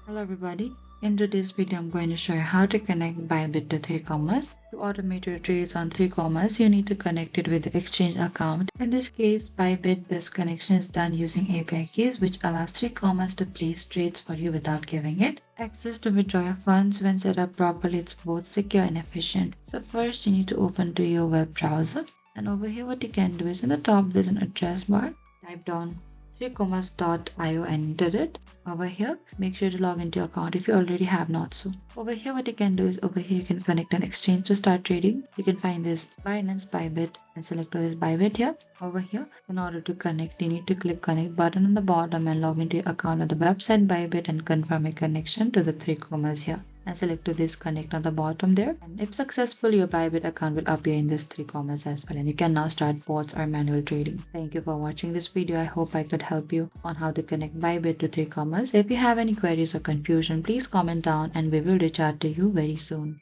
Hello everybody. In today's video, I'm going to show you how to connect Bybit to 3Commas. To automate your trades on 3Commas, you need to connect it with the exchange account. In this case, Bybit, this connection is done using API keys, which allows 3Commas to place trades for you without giving it access to withdraw your funds. When set up properly, it's both secure and efficient. So first, you need to open to your web browser. And over here, what you can do is in the top, there's an address bar. Type down 3commas.io and enter it. Over here, make sure to log into your account if you already have not so. Over here, what you can do is over here you can connect an exchange to start trading. You can find this Binance Bybit and select this Bybit here. Over here, in order to connect, you need to click connect button on the bottom and log into your account on the website Bybit and confirm a connection to the 3Commas here. And select to this connect on the bottom there, and if successful, your Bybit account will appear in this 3Commas as well, and you can now start bots or manual trading. Thank you for watching this video. I hope I could help you on how to connect Bybit to 3Commas. If you have any queries or confusion, please comment down and we will reach out to you very soon.